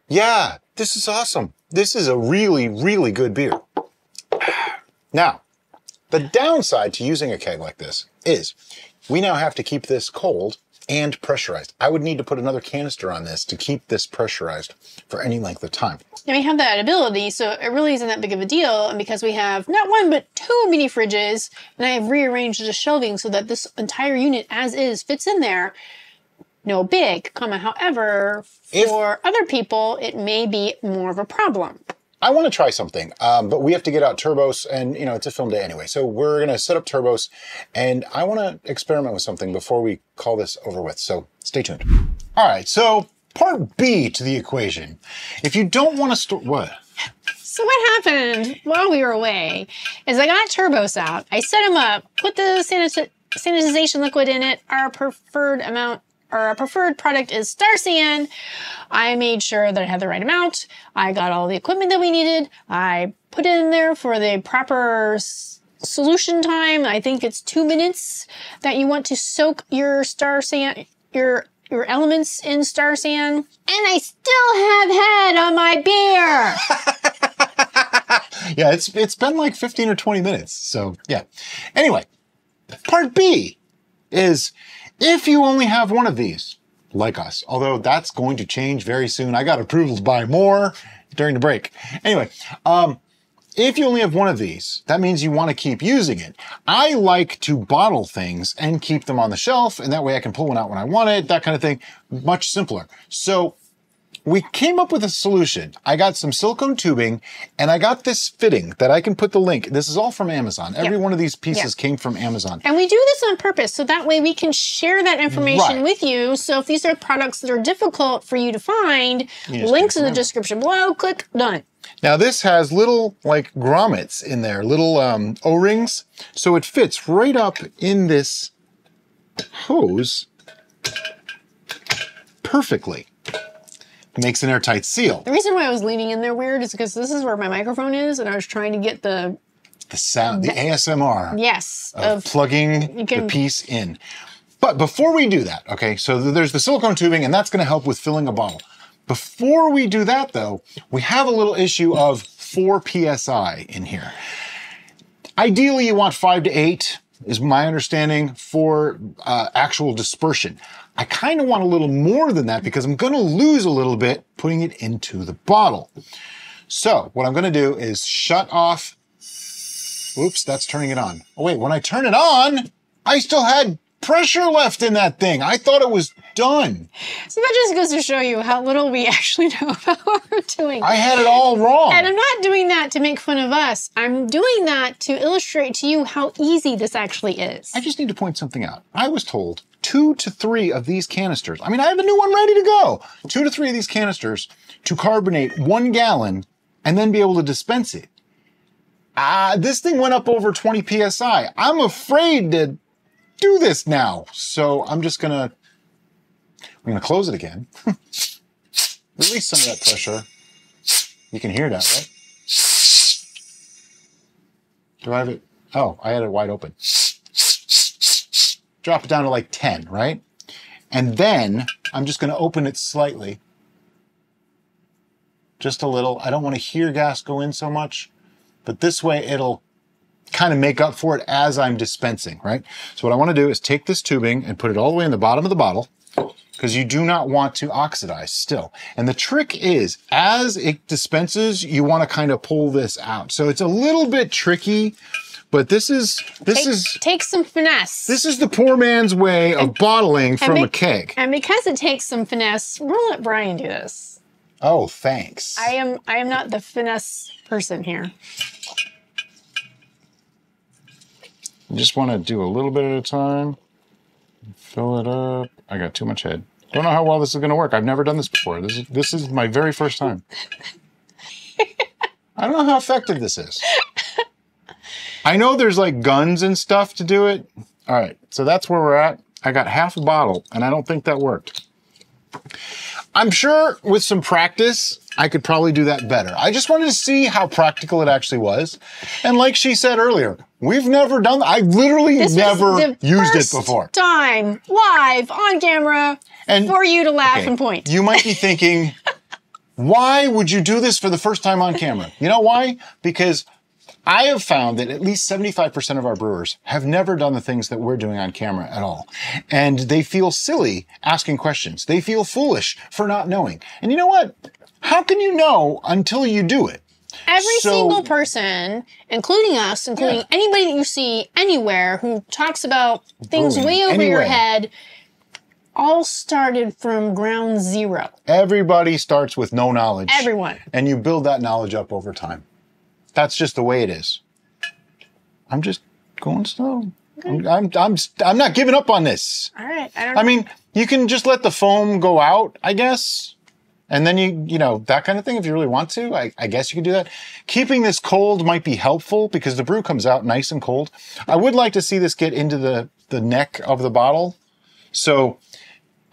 Yeah, this is awesome. This is a really, really good beer. Now, the downside to using a keg like this is we now have to keep this cold and pressurized. I would need to put another canister on this to keep this pressurized for any length of time. And we have that ability, so it really isn't that big of a deal. And because we have not one, but two mini fridges, and I have rearranged the shelving so that this entire unit as is fits in there, no big, however, for other people, it may be more of a problem. I want to try something, but we have to get out turbos, and it's a film day anyway. So we're going to set up turbos, and I want to experiment with something before we call this over with. So stay tuned. All right, so part B to the equation. If you don't want to store, what? So what happened while we were away is I got turbos out. I set them up, put the sanitization liquid in it, our preferred product is Star San. I made sure that I had the right amount. I got all the equipment that we needed. I put it in there for the proper solution time. I think it's 2 minutes that you want to soak your Star San, your elements in Star San. And I still have head on my beer. Yeah, it's been like 15 or 20 minutes. So yeah. Anyway, part B is if you only have one of these, like us, although that's going to change very soon. I got approval to buy more during the break. Anyway, if you only have one of these, that means you want to keep using it. I like to bottle things and keep them on the shelf, and that way I can pull one out when I want it, that kind of thing. Much simpler. So we came up with a solution. I got some silicone tubing, and I got this fitting that I can put the link. This is all from Amazon. Every one of these pieces came from Amazon. And we do this on purpose, so that way we can share that information with you. So if these are products that are difficult for you to find, links in the description below, click done. Now this has little like grommets in there, little O-rings. So it fits right up in this hose perfectly. Makes an airtight seal. The reason why I was leaning in there weird is because this is where my microphone is, and I was trying to get the sound, the ASMR. Yes. Of plugging the piece in. But before we do that, okay, so there's the silicone tubing, and that's going to help with filling a bottle. Before we do that, though, we have a little issue of 4 PSI in here. Ideally, you want 5 to 8, is my understanding, for actual dispersion. I kind of want a little more than that because I'm going to lose a little bit putting it into the bottle. So what I'm going to do is shut off. Oops, that's turning it on. Oh wait, when I turn it on, I still had pressure left in that thing. I thought it was done. So that just goes to show you how little we actually know about what we're doing. I had it all wrong. And I'm not doing that to make fun of us. I'm doing that to illustrate to you how easy this actually is. I just need to point something out. I was told 2 to 3 of these canisters. I mean, I have a new one ready to go. 2 to 3 of these canisters to carbonate 1 gallon and then be able to dispense it. This thing went up over 20 PSI. I'm afraid to do this now. So I'm gonna close it again. Release some of that pressure. You can hear that, right? Do I have it? Oh, I had it wide open. Drop it down to like 10, right? And then I'm just gonna open it slightly. Just a little. I don't want to hear gas go in so much, but this way it'll kind of make up for it as I'm dispensing, right? So what I want to do is take this tubing and put it all the way in the bottom of the bottle, because you do not want to oxidize still. And the trick is, as it dispenses, you want to kind of pull this out. So it's a little bit tricky, but this is take some finesse. This is the poor man's way of bottling from a keg. And because it takes some finesse, we're gonna let Brian do this. Oh, thanks. I am not the finesse person here. You just want to do a little bit at a time. Fill it up. I got too much head. Don't know how well this is going to work. I've never done this before. This is my very first time. I don't know how effective this is. I know there's like guns and stuff to do it. All right, so that's where we're at. I got half a bottle, and I don't think that worked. I'm sure with some practice, I could probably do that better. I just wanted to see how practical it actually was. And like she said earlier, we've never done that. I literally never used it before. Time live on camera and for you to laugh and point. You might be thinking, why would you do this for the first time on camera? You know why? Because I have found that at least 75% of our brewers have never done the things that we're doing on camera at all. And they feel silly asking questions. They feel foolish for not knowing. And you know what? How can you know until you do it? Every single person, including us, including anybody that you see anywhere who talks about things way over your head, all started from ground zero. Everybody starts with no knowledge. Everyone. And you build that knowledge up over time. That's just the way it is. I'm just going slow. Okay. I'm not giving up on this. All right. I mean, you can just let the foam go out, I guess. And then you know, that kind of thing, if you really want to, I guess you can do that. Keeping this cold might be helpful because the brew comes out nice and cold. I would like to see this get into the neck of the bottle. So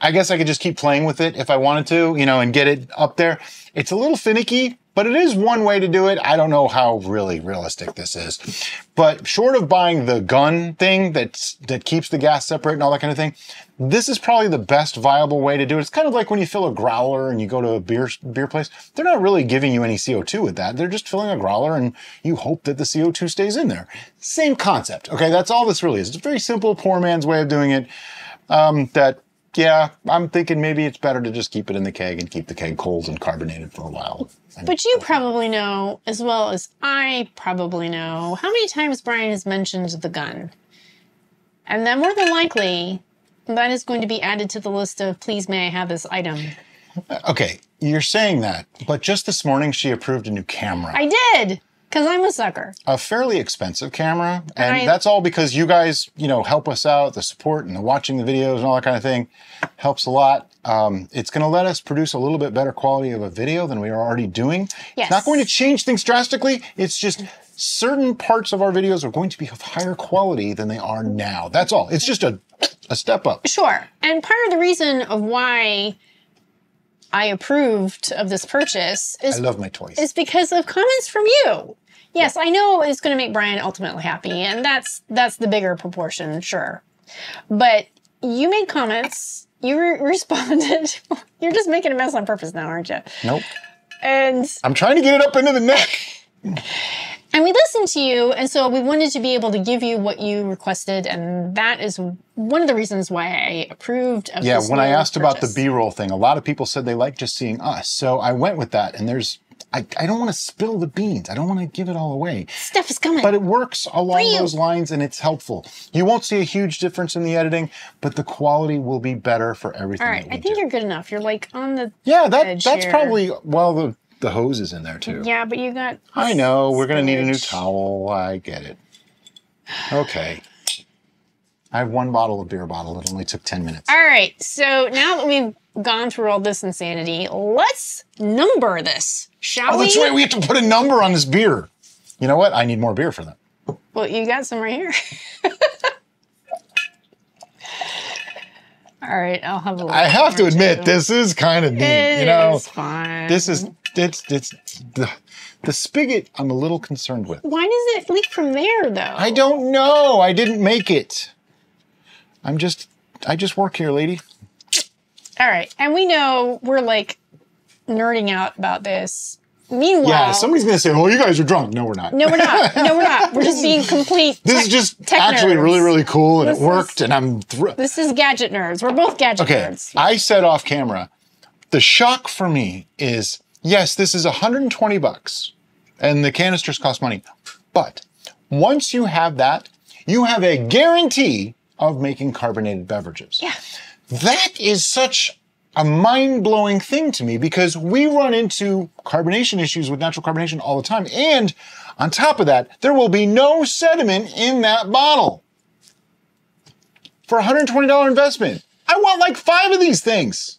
I guess I could just keep playing with it if I wanted to, you know, and get it up there. It's a little finicky, but it is one way to do it. I don't know how really realistic this is. But short of buying the gun thing that keeps the gas separate and all that kind of thing, this is probably the best viable way to do it. It's kind of like when you fill a growler and you go to a beer place. They're not really giving you any CO2 with that. They're just filling a growler and you hope that the CO2 stays in there. Same concept, okay? That's all this really is. It's a very simple, poor man's way of doing it. Yeah, I'm thinking maybe it's better to just keep it in the keg and keep the keg cold and carbonated for a while. But you probably know, as well as I probably know, how many times Brian has mentioned the gun. And then more than likely, that is going to be added to the list of, please may I have this item. Okay, you're saying that, but just this morning she approved a new camera. I did! Because I'm a sucker. A fairly expensive camera, and that's all because you guys, you know, help us out, the support and the watching the videos and all that kind of thing helps a lot. It's going to let us produce a little bit better quality of a video than we are already doing. Yes. It's not going to change things drastically. It's just certain parts of our videos are going to be of higher quality than they are now. That's all. It's just a step up. Sure. And part of the reason of why I approved of this purchase is, I love my toys. Is because of comments from you. Yes, I know it's going to make Brian ultimately happy, and that's the bigger proportion, sure. But you made comments, you responded. You're just making a mess on purpose now, aren't you? Nope. And I'm trying to get it up into the neck. And we listened to you, and so we wanted to be able to give you what you requested, and that is one of the reasons why I approved of this when I asked purchase. about the B-roll thing, a lot of people said they like just seeing us. So I went with that, and I don't want to spill the beans. I don't want to give it all away. Stuff is coming. But it works along those lines, and it's helpful. You won't see a huge difference in the editing, but the quality will be better for everything. All right, I think you're good enough. You're like on the edge that's here. Probably, well, the hose is in there too. Yeah, but you got... I know, we're going to need a new towel. I get it. Okay. I have one bottle of beer bottle. It only took 10 minutes. All right, so now that we've gone through all this insanity, let's number this, shall we? Oh, that's right. We have to put a number on this beer. You know what? I need more beer for that. Well, you got some right here. All right, I'll have a look. I have to admit, this is kind of neat. It's fine. This is, it's the spigot I'm a little concerned with. Why does it leak from there, though? I don't know. I didn't make it. I just work here, lady. All right. And we know we're like nerding out about this. Meanwhile, yeah, somebody's going to say, oh, you guys are drunk. No, we're not. No, we're not. No, we're not. We're just being complete This is just actually nerds. really, really cool, and it worked, and I'm thrilled. This is gadget nerds. We're both gadget nerds. I said off camera, the shock for me is, yes, this is $120, and the canisters cost money. But once you have that, you have a guarantee of making carbonated beverages. Yeah. That is such a mind-blowing thing to me because we run into carbonation issues with natural carbonation all the time. And on top of that, there will be no sediment in that bottle. For a $120 investment, I want like 5 of these things.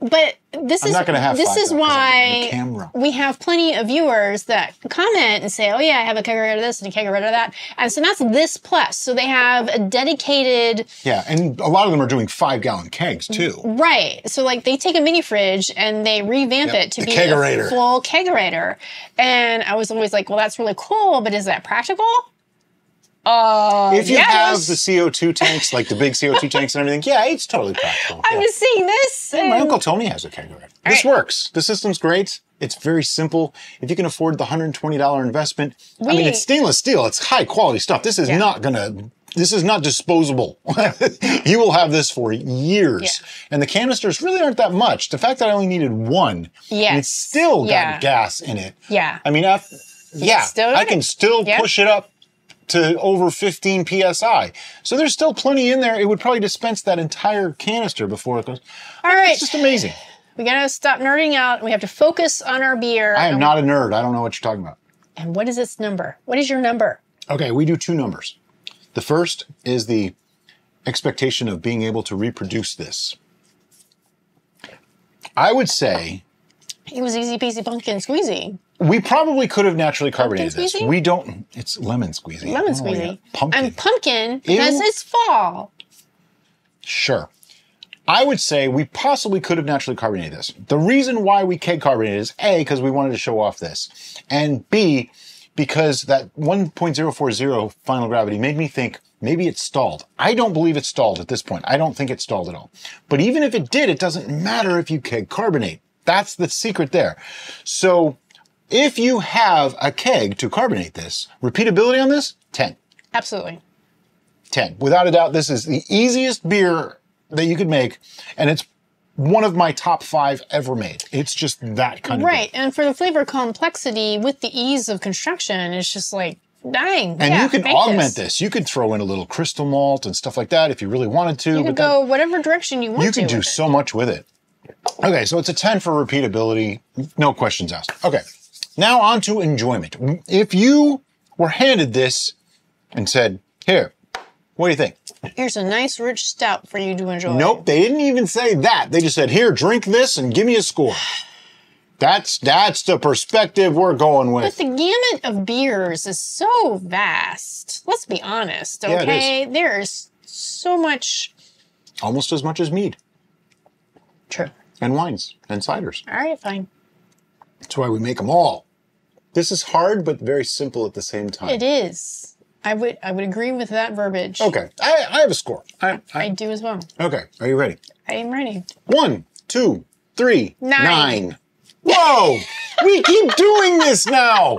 But this I'm not gonna have this 5 is though, 'cause I'm why camera. we have plenty of viewers that comment and say, oh yeah, I have a kegerator of this and a kegerator of that. And so that's this plus. So they have a dedicated... Yeah, and a lot of them are doing 5-gallon kegs too. Right. So like they take a mini fridge and they revamp it to be kegerator. a full kegerator. And I was always like, well, that's really cool, but is that practical? If you yes. have the CO2 tanks, like the big CO2 tanks and everything, yeah, it's totally practical. I'm just seeing this. Yeah, my Uncle Tony has a kegerator. This works. The system's great. It's very simple. If you can afford the $120 investment, I mean, it's stainless steel. It's high quality stuff. This is not this is not disposable. You will have this for years. Yeah. And the canisters really aren't that much. The fact that I only needed 1, and it's still got gas in it. Yeah. I mean, I can still push it up to over 15 PSI. So there's still plenty in there. It would probably dispense that entire canister before it goes. All right. It's just amazing. We gotta stop nerding out. We have to focus on our beer. I am not a nerd. I don't know what you're talking about. And what is its number? What is your number? Okay, we do 2 numbers. The first is the expectation of being able to reproduce this. I would say... It was easy peasy pumpkin squeezy. We probably could have naturally carbonated this. Squeezy? We don't... It's lemon squeezy. Lemon squeezy. Pumpkin. And pumpkin because it's fall. Sure. I would say we possibly could have naturally carbonated this. The reason why we keg carbonated is A, because we wanted to show off this, and B, because that 1.040 final gravity made me think maybe it's stalled. I don't believe it's stalled at this point. I don't think it's stalled at all. But even if it did, it doesn't matter if you keg carbonate. That's the secret there. So if you have a keg to carbonate this, repeatability on this, 10. Absolutely. 10. Without a doubt, this is the easiest beer that you could make, and it's one of my top 5 ever made. It's just that kind of right. And for the flavor complexity with the ease of construction, it's just like, dang. And you can augment this. You could throw in a little crystal malt and stuff like that if you really wanted to. You could go whatever direction you want to. You can do so much with it. Okay, so it's a 10 for repeatability. No questions asked. Okay, now on to enjoyment. If you were handed this and said, here, what do you think? Here's a nice rich stout for you to enjoy. Nope, they didn't even say that. They just said, here, drink this and give me a score. That's the perspective we're going with. But the gamut of beers is so vast. Let's be honest, okay? Yeah, it is. There's so much. Almost as much as mead. True. And wines and ciders. All right, fine. That's why we make them all. This is hard, but very simple at the same time. It is. I would agree with that verbiage. Okay, I have a score. I do as well. Okay, are you ready? I am ready. 1, 2, 3, 9. 9. Whoa! We keep doing this now!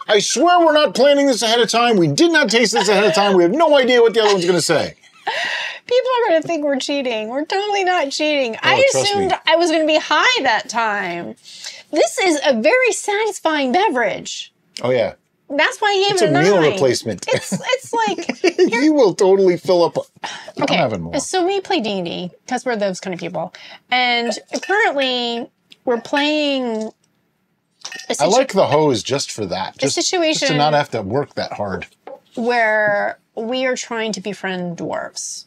I swear we're not planning this ahead of time. We did not taste this ahead of time. We have no idea what the other one's going to say. People are going to think we're cheating. We're totally not cheating. I assumed I was going to be high that time. This is a very satisfying beverage. Oh, yeah. That's why I gave it a 9. It's a meal replacement. It's like... You will totally fill up... Okay, I'm having more. So we play D&D, because we're those kind of people. And currently, we're playing... I like the hose just for that. Just to not have to work that hard. Where we are trying to befriend dwarves.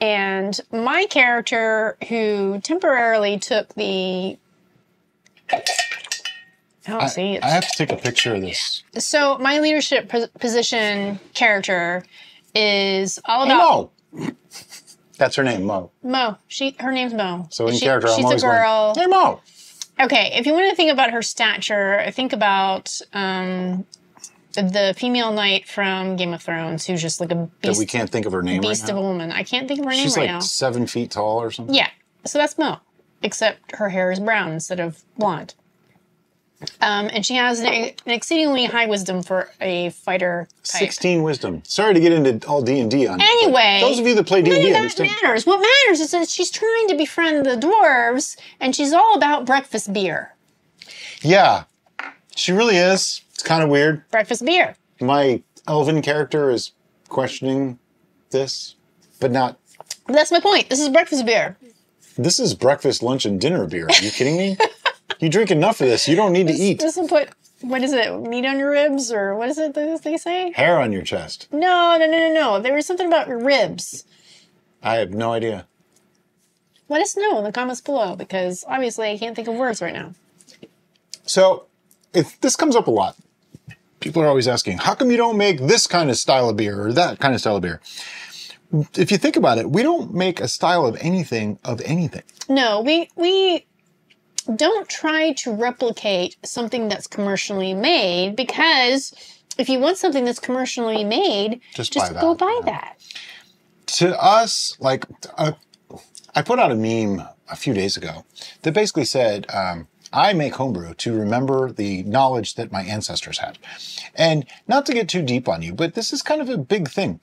And my character, who temporarily took the... I have to take a picture of this. So my leadership position character is all about... Hey, Mo! That's her name, Mo. Mo. Her name's Mo. So in character, I'm always she's a girl. Hey, Mo! Okay, if you want to think about her stature, think about the female knight from Game of Thrones, who's just like a beast. That we can't think of her name Beast right of now. a woman. I can't think of her name She's right like now. 7 feet tall or something. Yeah. So that's Mo, except her hair is brown instead of blonde. And she has an exceedingly high wisdom for a fighter type. 16 wisdom. Sorry to get into all D&D on you, Anyway, but those of you that play none D&D of that understand. matters. What matters is that she's trying to befriend the dwarves, and she's all about breakfast beer. Yeah, she really is. It's kind of weird. Breakfast beer. My elven character is questioning this, but not. That's my point. This is breakfast beer. This is breakfast, lunch, and dinner beer. Are you kidding me? You drink enough of this. You don't need to eat. Doesn't put, what is it, meat on your ribs, or what is it that they say? Hair on your chest. No. There was something about ribs. I have no idea. Let us know in the comments below, because obviously I can't think of words right now. So, this comes up a lot. People are always asking, how come you don't make this kind of style of beer or that kind of style of beer? If you think about it, we don't make a style of anything. No, we don't try to replicate something that's commercially made, because if you want something that's commercially made, just go buy that. To us, like, I put out a meme a few days ago that basically said, I make homebrew to remember the knowledge that my ancestors had. And not to get too deep on you, but this is kind of a big thing.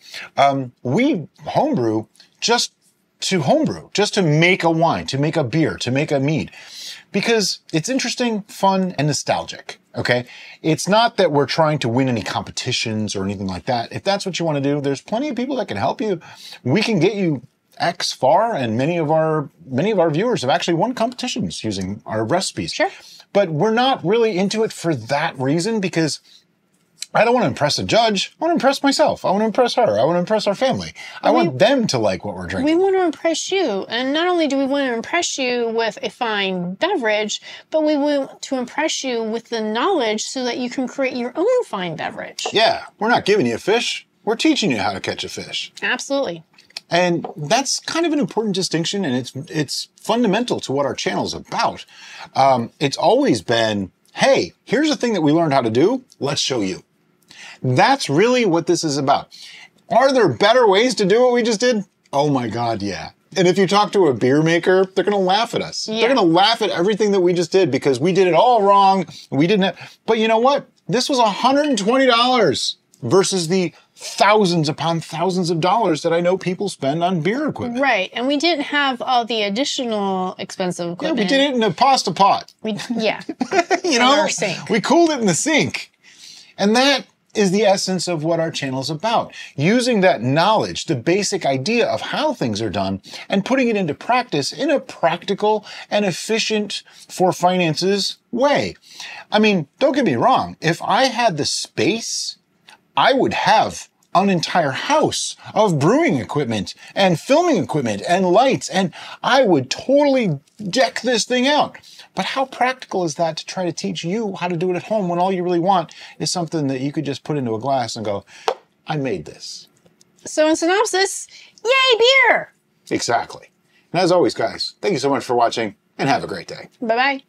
We homebrew just to make a wine, to make a beer, to make a mead. Because it's interesting, fun, and nostalgic, okay? It's not that we're trying to win any competitions or anything like that. If that's what you want to do, there's plenty of people that can help you. We can get you X far, and many of our viewers have actually won competitions using our recipes. Sure. But we're not really into it for that reason, because I don't want to impress a judge. I want to impress myself. I want to impress her. I want to impress our family. I want them to like what we're drinking. We want to impress you. And not only do we want to impress you with a fine beverage, but we want to impress you with the knowledge so that you can create your own fine beverage. Yeah, we're not giving you a fish. We're teaching you how to catch a fish. Absolutely. And that's kind of an important distinction, and it's fundamental to what our channel's about. It's always been, hey, here's a thing that we learned how to do. Let's show you. That's really what this is about. Are there better ways to do what we just did? Oh my God, yeah. And if you talk to a beer maker, they're going to laugh at us. Yeah. They're going to laugh at everything that we just did because we did it all wrong. We didn't have, but you know what? This was $120 versus the thousands upon thousands of dollars that I know people spend on beer equipment. Right. And we didn't have all the additional expensive equipment. Yeah, we did it in a pasta pot. Yeah. You know, we cooled it in the sink. And that is the essence of what our channel is about. Using that knowledge, the basic idea of how things are done, and putting it into practice in a practical and efficient for finances way. I mean, don't get me wrong. If I had the space, I would have an entire house of brewing equipment and filming equipment and lights, and I would totally deck this thing out. But how practical is that to try to teach you how to do it at home when all you really want is something that you could just put into a glass and go, I made this. So in synopsis, yay, beer! Exactly. And as always, guys, thank you so much for watching, and have a great day. Bye-bye.